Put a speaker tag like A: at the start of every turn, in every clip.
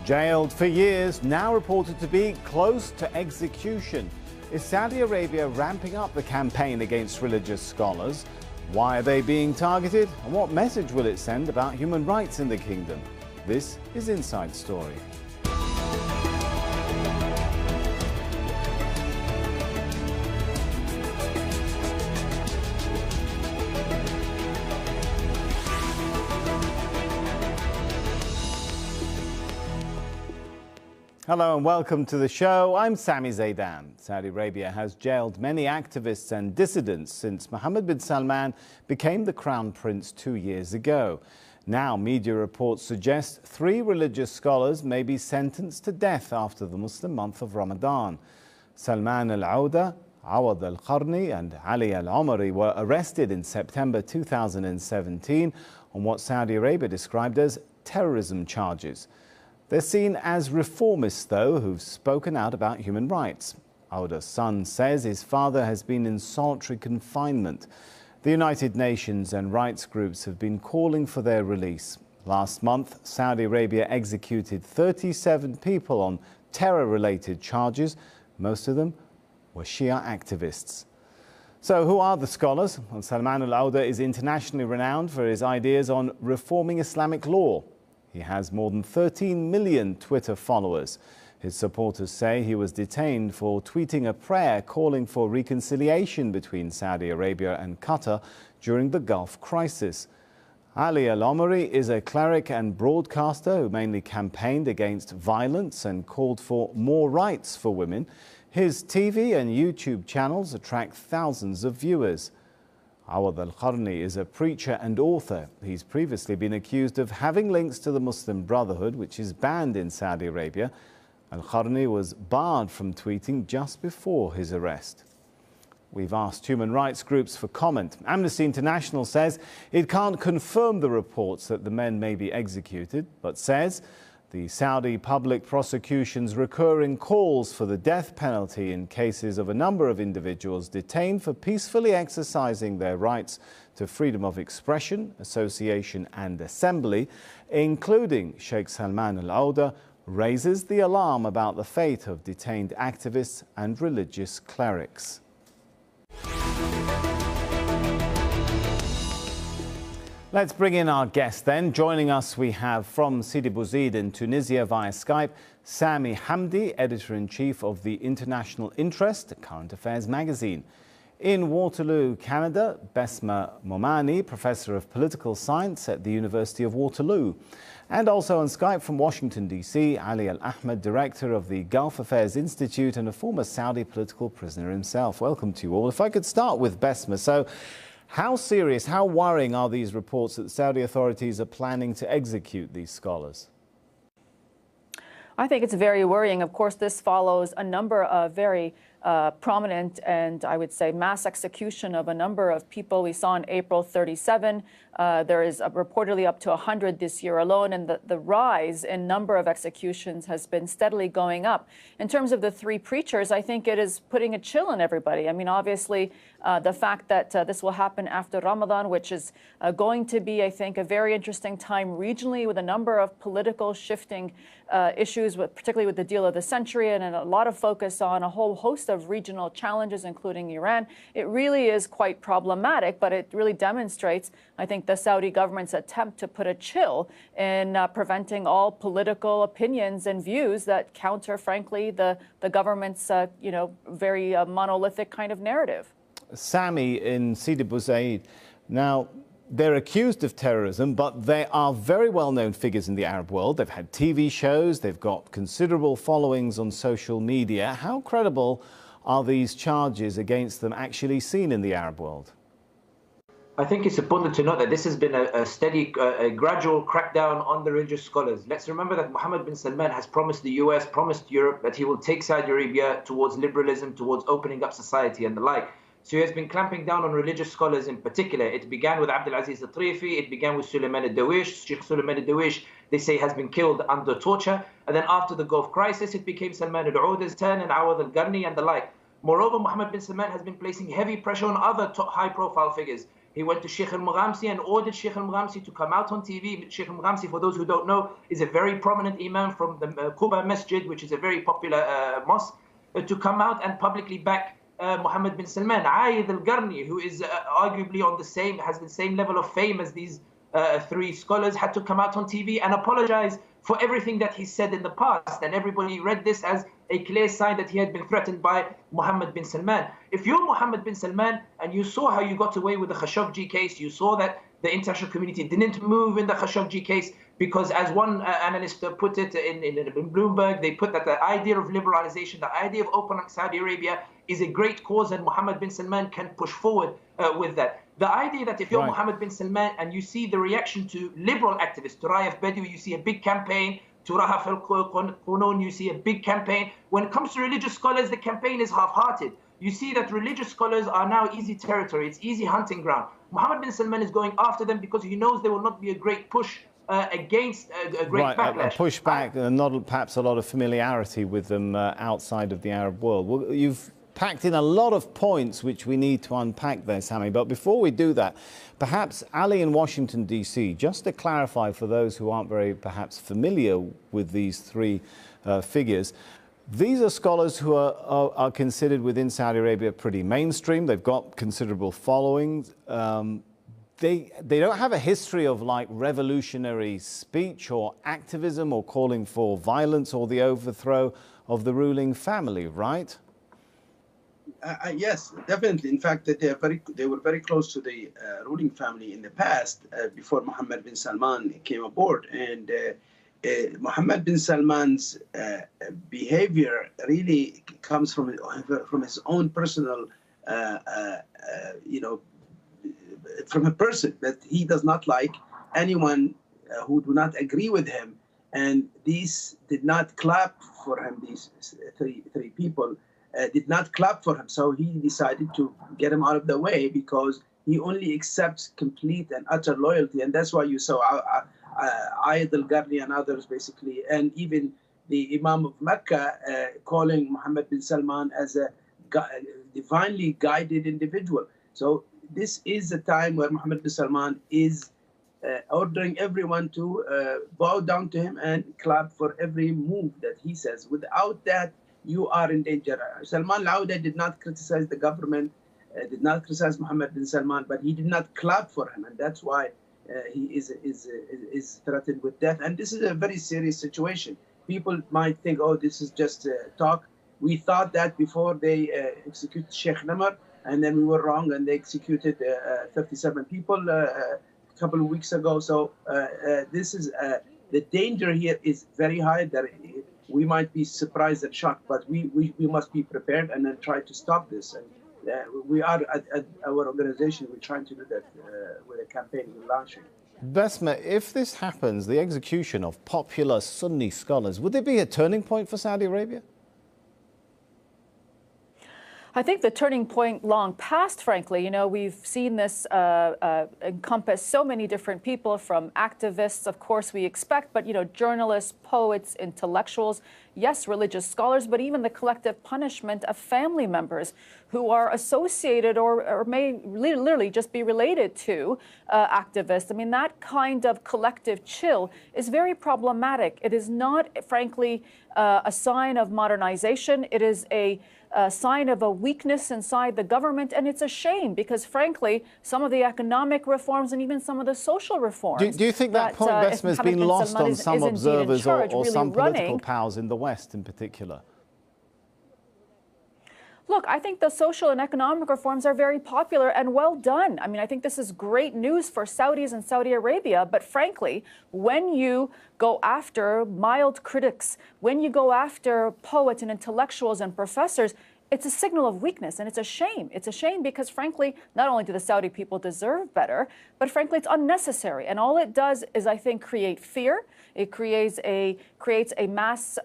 A: Jailed for years, now reported to be close to execution. Is Saudi Arabia ramping up the campaign against religious scholars? Why are they being targeted? And what message will it send about human rights in the kingdom? This is Inside Story. Hello and welcome to the show. I'm Sami Zaidan. Saudi Arabia has jailed many activists and dissidents since Mohammed bin Salman became the crown prince 2 years ago. Now, media reports suggest 3 religious scholars may be sentenced to death after the Muslim month of Ramadan. Salman al-Auda, Awad al-Qarni and Ali al-Omari were arrested in September 2017 on what Saudi Arabia described as terrorism charges. They're seen as reformists, though, who've spoken out about human rights. Auda's son says his father has been in solitary confinement. The United Nations and rights groups have been calling for their release. Last month, Saudi Arabia executed 37 people on terror-related charges. Most of them were Shia activists. So who are the scholars? Well, Salman al-Auda is internationally renowned for his ideas on reforming Islamic law. He has more than 13 million Twitter followers. His supporters say he was detained for tweeting a prayer calling for reconciliation between Saudi Arabia and Qatar during the Gulf crisis. Ali al-Omari is a cleric and broadcaster who mainly campaigned against violence and called for more rights for women. His TV and YouTube channels attract thousands of viewers. Awad al-Qarni is a preacher and author. He's previously been accused of having links to the Muslim Brotherhood, which is banned in Saudi Arabia. Al-Qarni was barred from tweeting just before his arrest. We've asked human rights groups for comment. Amnesty International says it can't confirm the reports that the men may be executed, but says the Saudi public prosecution's recurring calls for the death penalty in cases of a number of individuals detained for peacefully exercising their rights to freedom of expression, association and assembly, including Sheikh Salman al-Auda, raises the alarm about the fate of detained activists and religious clerics. Let's bring in our guest then. Joining us we have from Sidi Bouzid in Tunisia via Skype, Sami Hamdi, Editor-in-Chief of the International Interest, Current Affairs magazine. In Waterloo, Canada, Besma Momani, Professor of Political Science at the University of Waterloo. And also on Skype from Washington, D.C., Ali Al-Ahmed, Director of the Gulf Affairs Institute and a former Saudi political prisoner himself. Welcome to you all. If I could start with Besma. So, how serious, how worrying are these reports that the Saudi authorities are planning to execute these scholars?
B: I think it's very worrying. Of course, this follows a number of very prominent and I would say mass execution of a number of people. We saw in April 37. There is reportedly up to 100 this year alone, and the rise in number of executions has been steadily going up. In terms of the 3 preachers, I think it is putting a chill on everybody. I mean, obviously, the fact that this will happen after Ramadan, which is going to be, I think, a very interesting time regionally with a number of political shifting issues, particularly with the deal of the century and a lot of focus on a whole host of regional challenges, including Iran. It really is quite problematic, but it really demonstrates, I think, the Saudi government's attempt to put a chill in preventing all political opinions and views that counter, frankly, the government's, very monolithic kind of narrative.
A: Sami in Sidi Bouzid. Now, they're accused of terrorism, but they are very well-known figures in the Arab world. They've had TV shows, they've got considerable followings on social media. How credible are these charges against them actually seen in the Arab world?
C: I think it's important to note that this has been a steady, a gradual crackdown on the religious scholars. Let's remember that Mohammed bin Salman has promised the US, promised Europe that he will take Saudi Arabia towards liberalism, towards opening up society and the like. So he has been clamping down on religious scholars in particular. It began with Abdulaziz al-Trifi, it began with Suleiman al-Dawish. Sheikh Suleiman al-Dawish, they say, has been killed under torture. And then after the Gulf crisis, it became Salman al-Auda's turn and Awad al-Qarni and the like. Moreover, Mohammed bin Salman has been placing heavy pressure on other high-profile figures. He went to Sheikh al-Mughamsi and ordered Sheikh al-Mughamsi to come out on TV. Sheikh al-Mughamsi, for those who don't know, is a very prominent imam from the Quba Masjid, which is a very popular mosque, to come out and publicly back Mohammed bin Salman. Aid al-Qarni, who is arguably has the same level of fame as these three scholars, had to come out on TV and apologize for everything that he said in the past. And everybody read this as a clear sign that he had been threatened by Mohammed bin Salman. If you're Mohammed bin Salman and you saw how you got away with the Khashoggi case, you saw that the international community didn't move in the Khashoggi case because, as one analyst put it in Bloomberg, they put that the idea of liberalization, the idea of opening Saudi Arabia is a great cause, and Mohammed bin Salman can push forward with that. The idea that if you're
A: Right.
C: Mohammed bin Salman and you see the reaction to liberal activists, to Raif Badawi, you see a big campaign, to Rahaf al-Qunun, you see a big campaign. When it comes to religious scholars, the campaign is half-hearted. You see that religious scholars are now easy territory. It's easy hunting ground. Mohammed bin Salman is going after them because he knows there will not be a great push against a great
A: Right,
C: backlash.
A: a pushback and not perhaps a lot of familiarity with them outside of the Arab world. Well, you've packed in a lot of points which we need to unpack there, Sami. But before we do that, perhaps Ali in Washington, D.C., just to clarify for those who aren't very perhaps familiar with these three figures, these are scholars who are considered within Saudi Arabia pretty mainstream. They've got considerable followings. They don't have a history of like revolutionary speech or activism or calling for violence or the overthrow of the ruling family, right?
D: Yes, definitely. In fact, they were very close to the ruling family in the past before Mohammed bin Salman came aboard. And Mohammed bin Salman's behavior really comes from his own personal, from a person that he does not like anyone who do not agree with him. And these did not clap for him. These three people did not clap for him. So he decided to get him out of the way because he only accepts complete and utter loyalty. And that's why you saw Aid al-Qarni and others basically, and even the Imam of Mecca calling Mohammed bin Salman as a divinely guided individual. So this is a time where Mohammed bin Salman is ordering everyone to bow down to him and clap for every move that he says. Without that, you are in danger. Salman al-Auda did not criticize the government, did not criticize Mohammed bin Salman, but he did not clap for him, and that's why he is threatened with death. And this is a very serious situation. People might think, oh, this is just talk. We thought that before they executed Sheikh Namr, and then we were wrong, and they executed 37 people a couple of weeks ago. So this is the danger here is very high. That we might be surprised and shocked, but we must be prepared and then try to stop this. And we are at our organization, we're trying to do that with a campaign we're launching.
A: Besma, if this happens, the execution of popular Sunni scholars, would there be a turning point for Saudi Arabia?
B: I think the turning point long past, frankly. You know, we've seen this encompass so many different people, from activists, of course, we expect, but, you know, journalists, poets, intellectuals, yes, religious scholars, but even the collective punishment of family members who are associated or may literally just be related to activists. I mean, that kind of collective chill is very problematic. It is not, frankly, a sign of modernization. It is a sign of a weakness inside the government, and it's a shame because, frankly, some of the economic reforms and even some of the social reforms.
A: Do you think that point, Besma, has been lost on some observers or some political powers in the West in particular?
B: Look, I think the social and economic reforms are very popular and well done. I mean, I think this is great news for Saudis and Saudi Arabia. But frankly, when you go after mild critics, when you go after poets and intellectuals and professors, it's a signal of weakness, and it's a shame. It's a shame because, frankly, not only do the Saudi people deserve better, but frankly, it's unnecessary. And all it does is, I think, create fear. It creates a mass,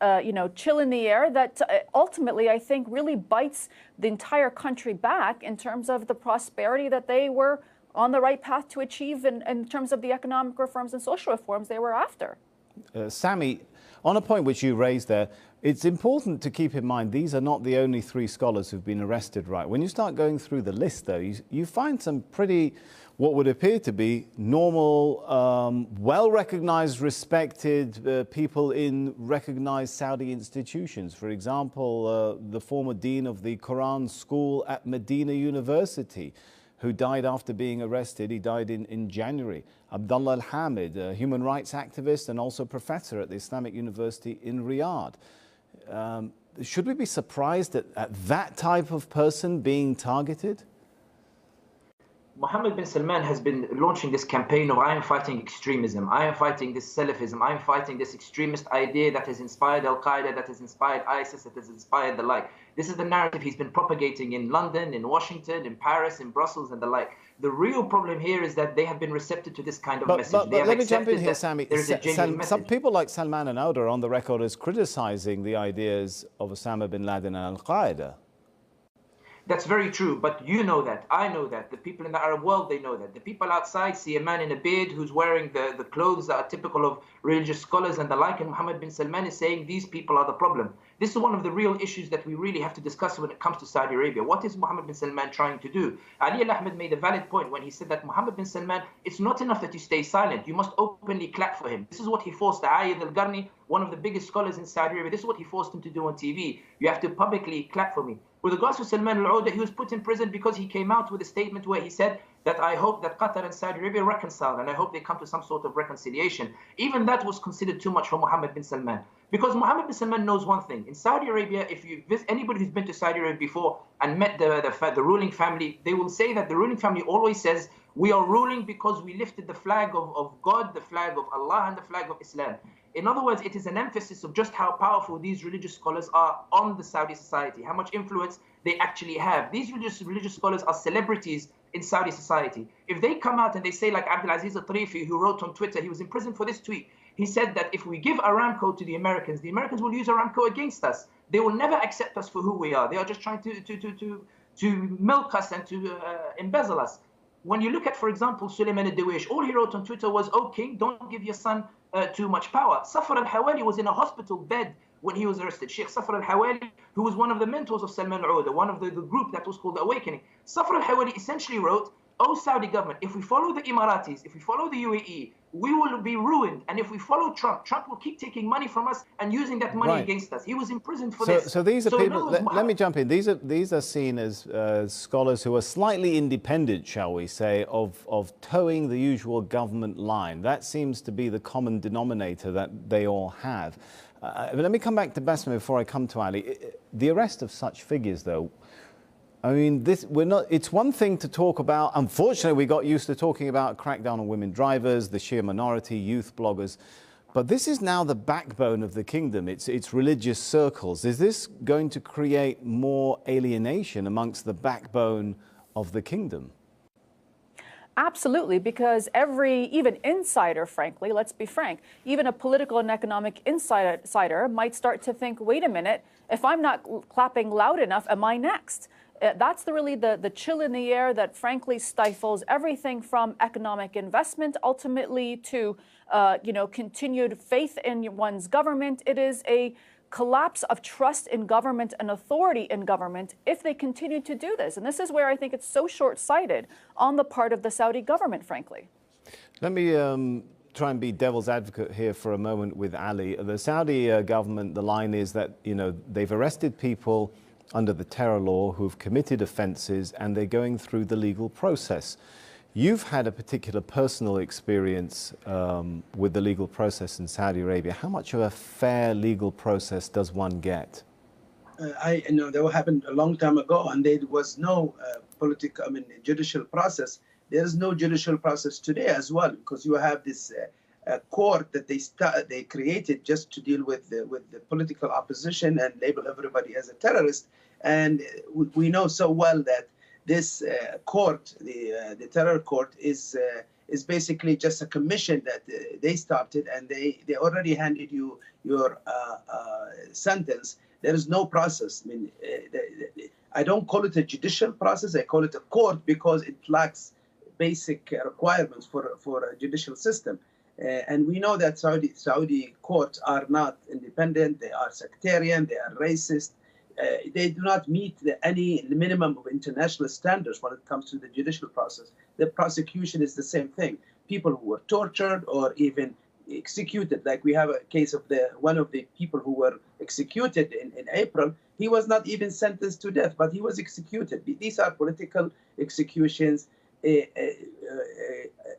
B: chill in the air that ultimately, I think, really bites the entire country back in terms of the prosperity that they were on the right path to achieve in terms of the economic reforms and social reforms they were after.
A: Sami, on a point which you raised there, it's important to keep in mind these are not the only 3 scholars who've been arrested, right? When you start going through the list, though, you find some pretty, what would appear to be normal, well-recognized, respected people in recognized Saudi institutions. For example, the former dean of the Quran school at Medina University, who died after being arrested. He died in January. Abdullah Al-Hamid, a human rights activist and also professor at the Islamic University in Riyadh. Should we be surprised at that type of person being targeted?
C: Mohammed bin Salman has been launching this campaign of I am fighting extremism, I am fighting this Salafism, I am fighting this extremist idea that has inspired Al-Qaeda, that has inspired ISIS, that has inspired the like. This is the narrative he's been propagating in London, in Washington, in Paris, in Brussels, and the like. The real problem here is that they have been receptive to this kind of message.
A: But let me jump in here, Sami.
C: Some
A: people like Salman and Auda are on the record as criticizing the ideas of Osama bin Laden and Al-Qaeda.
C: That's very true, but you know that, I know that, the people in the Arab world, they know that. The people outside see a man in a beard who's wearing the clothes that are typical of religious scholars and the like, and Mohammed bin Salman is saying these people are the problem. This is one of the real issues that we really have to discuss when it comes to Saudi Arabia. What is Mohammed bin Salman trying to do? Ali Al-Ahmed made a valid point when he said that Mohammed bin Salman, it's not enough that you stay silent, you must openly clap for him. This is what he forced Ayed Al-Garni, one of the biggest scholars in Saudi Arabia, this is what he forced him to do on TV. You have to publicly clap for me. With regards to Salman al-Auda, he was put in prison because he came out with a statement where he said that I hope that Qatar and Saudi Arabia reconcile and I hope they come to some sort of reconciliation. Even that was considered too much for Mohammed bin Salman. Because Mohammed bin Salman knows one thing. In Saudi Arabia, if you visit anybody who's been to Saudi Arabia before and met the ruling family, they will say that the ruling family always says, we are ruling because we lifted the flag of God, the flag of Allah, and the flag of Islam. In other words, it is an emphasis of just how powerful these religious scholars are on the Saudi society, how much influence they actually have. These religious scholars are celebrities in Saudi society. If they come out and they say, like Abdulaziz Al-Tarifi, who wrote on Twitter, he was in prison for this tweet. He said that if we give Aramco to the Americans will use Aramco against us. They will never accept us for who we are. They are just trying to milk us and to embezzle us. When you look at, for example, Suleiman al-Dawish, all he wrote on Twitter was, "Oh king, don't give your son too much power." Safar al-Hawali was in a hospital bed when he was arrested. Sheikh Safar al-Hawali, who was one of the mentors of Salman al-Auda, one of the group that was called the Awakening. Safar al-Hawali essentially wrote, "Oh Saudi government, if we follow the Emiratis, if we follow the UAE, we will be ruined. And if we follow Trump, Trump will keep taking money from us and using that money against us." He was imprisoned for this.
A: So these are people, let me jump in. These are seen as scholars who are slightly independent, shall we say, of towing the usual government line. That seems to be the common denominator that they all have. But let me come back to Basma before I come to Ali. The arrest of such figures, though, I mean, it's one thing to talk about. Unfortunately, we got used to talking about crackdown on women drivers, the Shia minority, youth bloggers. But this is now the backbone of the kingdom. It's religious circles. Is this going to create more alienation amongst the backbone of the kingdom?
B: Absolutely, because even insider, frankly, let's be frank, even a political and economic insider might start to think, wait a minute, if I'm not clapping loud enough, am I next? That's really the chill in the air that frankly stifles everything from economic investment ultimately to continued faith in one's government. It is a collapse of trust in government and authority in government if they continue to do this. And this is where I think it's so short-sighted on the part of the Saudi government, frankly. Let
A: me try and be devil's advocate here for a moment with Ali. The Saudi government, the line is that, they've arrested people under the terror law who've committed offences and they're going through the legal process. You've had a particular personal experience with the legal process in Saudi Arabia. How much of a fair legal process does one get?
D: I know that happened a long time ago, and there was no judicial process. There is no judicial process today as well, because you have this court that they created just to deal with the political opposition and label everybody as a terrorist. And we know so well that this court, the terror court, is basically just a commission that they started, and they already handed you your sentence. There is no process. I mean, I don't call it a judicial process. I call it a court because it lacks basic requirements for a judicial system. And we know that Saudi courts are not independent. They are sectarian. They are racist. They do not meet any minimum of international standards when it comes to the judicial process. The prosecution is the same thing. People who were tortured or even executed, like we have a case of one of the people who were executed in April. He was not even sentenced to death, but he was executed. These are political executions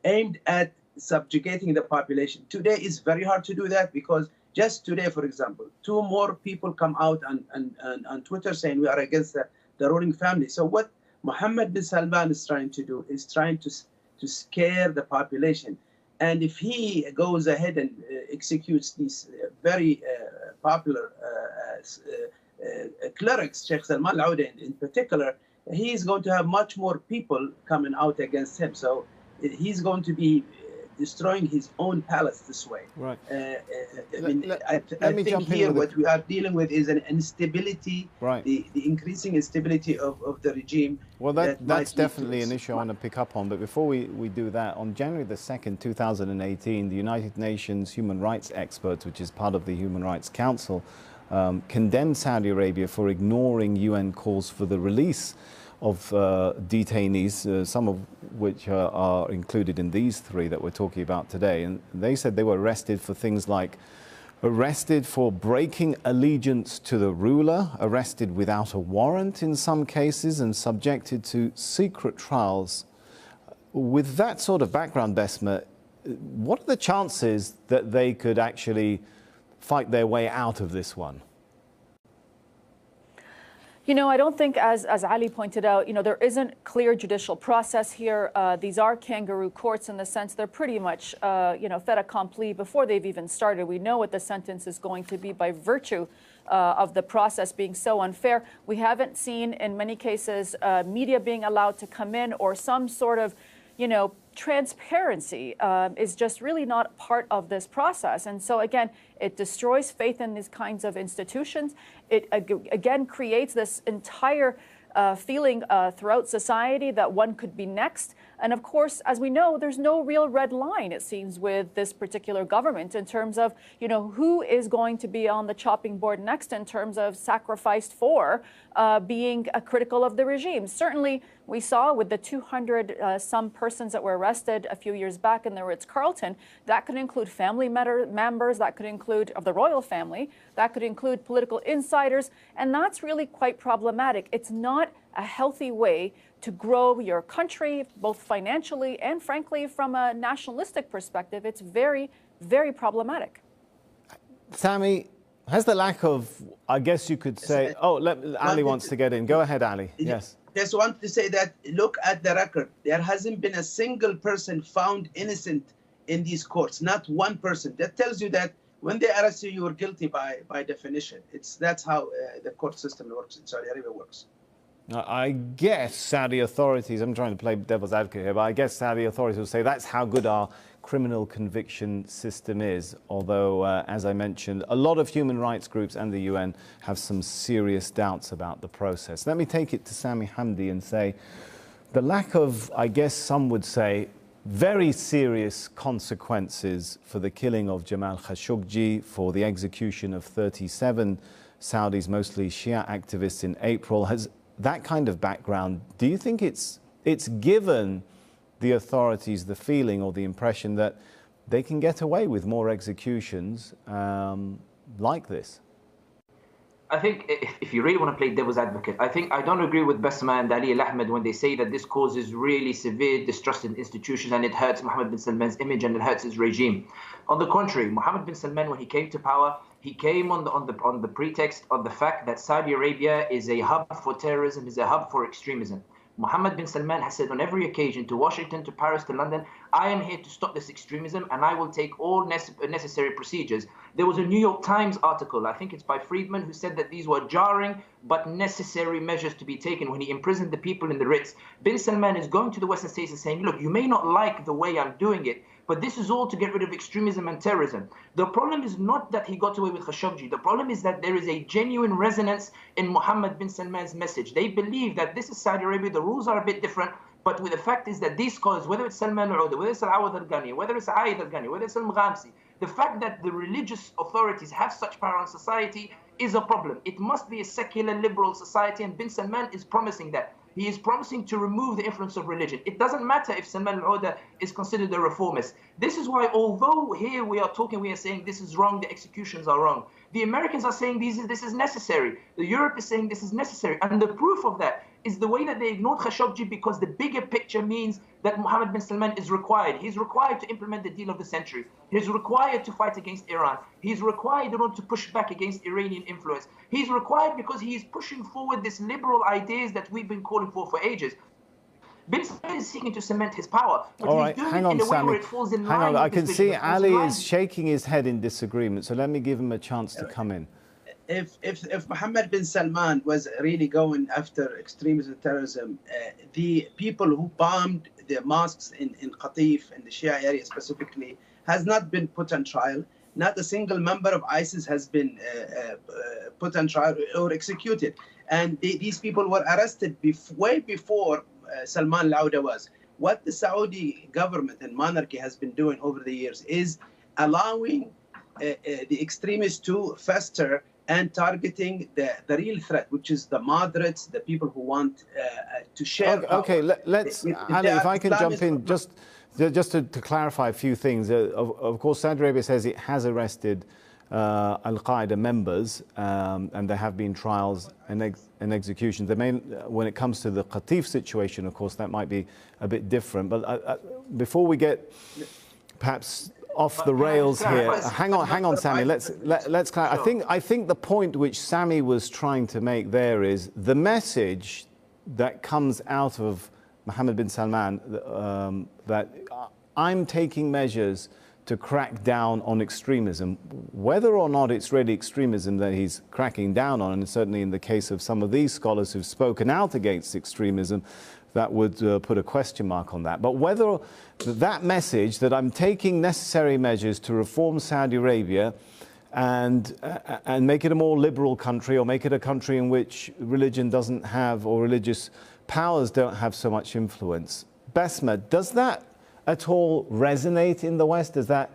D: aimed at subjugating the population. Today is very hard to do that because just today, for example, 2 more people come out on Twitter saying we are against the ruling family. So what Mohammed bin Salman is trying to do is trying to scare the population. And if he goes ahead and executes these very popular clerics, Sheikh Salman al-Auda in particular, he's going to have much more people coming out against him. So he's going to be destroying his own palace this way.
A: Right.
D: I think here what we are dealing with is an instability,
A: right.
D: the increasing instability of the regime.
A: Well, that's definitely an issue I want to pick up on. But before we do that, on January the 2nd, 2018, the United Nations human rights experts, which is part of the Human Rights Council, condemned Saudi Arabia for ignoring UN calls for the release of detainees, some of which are included in these 3 that we're talking about today. And they said they were arrested for things like arrested for breaking allegiance to the ruler, arrested without a warrant in some cases, and subjected to secret trials. With that sort of background, Besma, what are the chances that they could actually fight their way out of this one?
B: You know, I don't think, as Ali pointed out, there isn't clear judicial process here. These are kangaroo courts in the sense they're pretty much, fait accompli before they've even started. We know what the sentence is going to be by virtue of the process being so unfair. We haven't seen, in many cases, media being allowed to come in, or some sort of, transparency is just really not part of this process. And so, again, it destroys faith in these kinds of institutions. It, again, creates this entire feeling throughout society that one could be next. And of course, as we know, there's no real red line, it seems, with this particular government in terms of, who is going to be on the chopping board next in terms of sacrificed for being critical of the regime. Certainly, we saw with the 200 some persons that were arrested a few years back in the Ritz-Carlton, that could include family members, that could include of the royal family, that could include political insiders, and that's really quite problematic. It's not a healthy way to grow your country, both financially and, frankly, from a nationalistic perspective. It's very, very problematic.
A: Sami, has the lack of, I guess you could say, Ali wants to get in. Go ahead, Ali. Yes.
D: Just want to say that, look at the record. There hasn't been a single person found innocent in these courts, not one person. That tells you that when they arrest you, you are guilty by definition. That's how the court system works in Saudi Arabia works.
A: I guess Saudi authorities, I'm trying to play devil's advocate here, but I guess Saudi authorities will say that's how good our criminal conviction system is. Although, as I mentioned, a lot of human rights groups and the UN have some serious doubts about the process. Let me take it to Sami Hamdi and say the lack of, I guess some would say, very serious consequences for the killing of Jamal Khashoggi, for the execution of 37 Saudis, mostly Shia activists in April, has that kind of background. Do you think it's given the authorities the feeling or the impression that they can get away with more executions like this?
C: I think if you really want to play devil's advocate, I don't agree with Besma and Ali Al-Ahmed when they say that this causes really severe distrust in institutions and it hurts Mohammed bin Salman's image and it hurts his regime. On the contrary, Mohammed bin Salman, when he came to power, he came on the pretext of the fact that Saudi Arabia is a hub for terrorism, is a hub for extremism. Mohammed bin Salman has said on every occasion, to Washington, to Paris, to London, I am here to stop this extremism and I will take all necessary procedures. There was a New York Times article, I think it's by Friedman, who said that these were jarring but necessary measures to be taken when he imprisoned the people in the Ritz. Bin Salman is going to the Western states and saying, look, you may not like the way I'm doing it, but this is all to get rid of extremism and terrorism. The problem is not that he got away with Khashoggi. The problem is that there is a genuine resonance in Mohammed bin Salman's message. They believe that this is Saudi Arabia, the rules are a bit different, But the fact is that these scholars, whether it's Salman al-Ouda, whether it's Al-Awad al-Ghani, whether it's Aid al-Ghani, whether it's al-Maghamsi, the fact that the religious authorities have such power in society is a problem. It must be a secular liberal society, and bin Salman is promising that. He is promising to remove the influence of religion. It doesn't matter if Salman al-Ouda is considered a reformist. This is why, although here we are saying this is wrong, the executions are wrong, the Americans are saying this is necessary. The Europe is saying this is necessary. And the proof of that is the way that they ignored Khashoggi, because the bigger picture means that Mohammed bin Salman is required. He's required to implement the deal of the century. He's required to fight against Iran. He's required in order to push back against Iranian influence. He's required because he is pushing forward this liberal ideas that we've been calling for ages. Bin Salman is seeking to cement his power, but
A: all right,
C: he's doing
A: hang
C: it
A: on,
C: in a way
A: Sami.
C: where it falls in
A: Hang
C: line
A: on,
C: with
A: I can
C: this
A: see
C: vision.
A: Ali is shaking his head in disagreement, so let me give him a chance to come in.
D: If Mohammed bin Salman was really going after extremism and terrorism, the people who bombed the mosques in Qatif and the Shia area specifically has not been put on trial. Not a single member of ISIS has been put on trial or executed. And these people were arrested way before Salman al-Ouda was. What the Saudi government and monarchy has been doing over the years is allowing the extremists to fester and targeting the real threat, which is the moderates, the people who want to share.
A: Okay, let's, Ali, if I can jump in, just to clarify a few things. Of course, Saudi Arabia says it has arrested Al-Qaeda members, and there have been trials and executions. When it comes to the Qatif situation, of course, that might be a bit different. But before we get perhaps off the rails here, hang on, Sami. Let's clarify. I think the point which Sami was trying to make there is the message that comes out of Mohammed bin Salman, that I'm taking measures to crack down on extremism, whether or not it's really extremism that he's cracking down on, and certainly in the case of some of these scholars who've spoken out against extremism, that would put a question mark on that. But whether that message that I'm taking necessary measures to reform Saudi Arabia and make it a more liberal country, or make it a country in which religion doesn't have, or religious powers don't have so much influence. Besma, does that at all resonate in the West? Does that,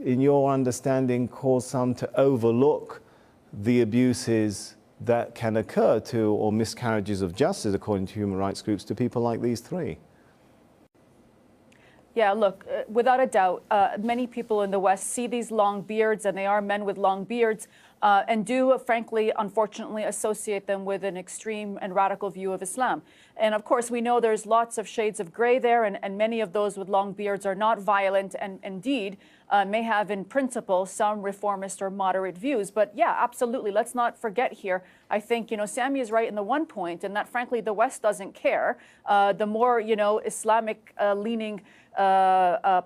A: in your understanding, cause some to overlook the abuses that can occur to, or miscarriages of justice, according to human rights groups, to people like these three?
B: Yeah, look, without a doubt, many people in the West see these long beards, and they are men with long beards, and do, frankly, unfortunately, associate them with an extreme and radical view of Islam. And of course, we know there's lots of shades of gray there, and many of those with long beards are not violent, and indeed may have in principle some reformist or moderate views. But yeah, absolutely, let's not forget here, I think, Sami is right in the one point, and that frankly the West doesn't care. The more, Islamic leaning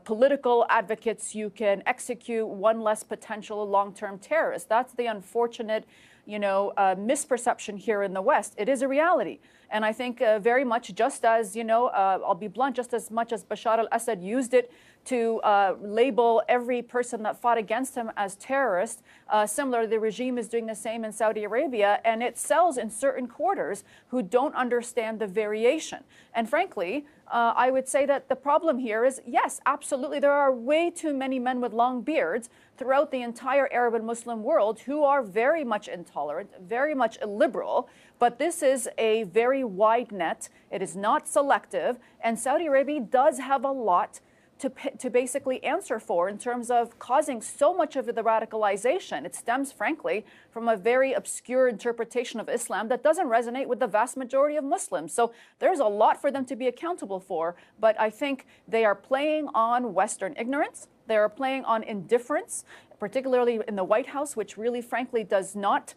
B: political advocates you can execute, one less potential long-term terrorist. That's the unfortunate misperception here in the West. It is a reality. And I think very much just as, I'll be blunt, just as much as Bashar al-Assad used it to label every person that fought against him as terrorist, similarly, the regime is doing the same in Saudi Arabia, and it sells in certain quarters who don't understand the variation. And frankly, I would say that the problem here is, yes, absolutely, there are way too many men with long beards throughout the entire Arab and Muslim world who are very much intolerant, very much illiberal, but this is a very wide net. It is not selective, and Saudi Arabia does have a lot to basically answer for in terms of causing so much of the radicalization. It stems, frankly, from a very obscure interpretation of Islam that doesn't resonate with the vast majority of Muslims. So there's a lot for them to be accountable for, but I think they are playing on Western ignorance. They are playing on indifference, particularly in the White House, which really, frankly, does not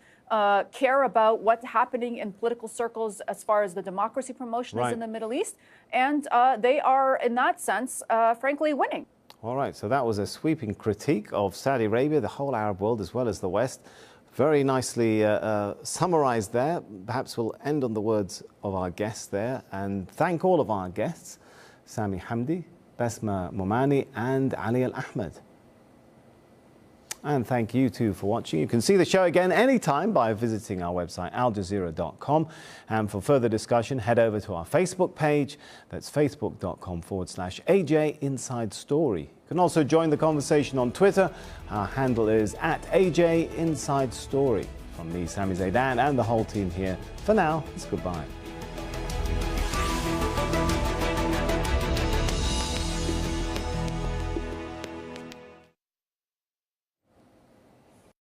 B: care about what's happening in political circles as far as the democracy promotion is in the Middle East. And they are, in that sense, frankly, winning.
A: All right, so that was a sweeping critique of Saudi Arabia, the whole Arab world, as well as the West. Very nicely summarized there. Perhaps we'll end on the words of our guests there and thank all of our guests, Sami Hamdi, Besma Momani and Ali Al-Ahmed. And thank you too for watching. You can see the show again anytime by visiting our website aljazeera.com. And for further discussion, head over to our Facebook page. That's facebook.com/AJ Inside Story. You can also join the conversation on Twitter. Our handle is @AJ Inside Story. From me, Sami Zeidan, and the whole team here, for now, it's goodbye.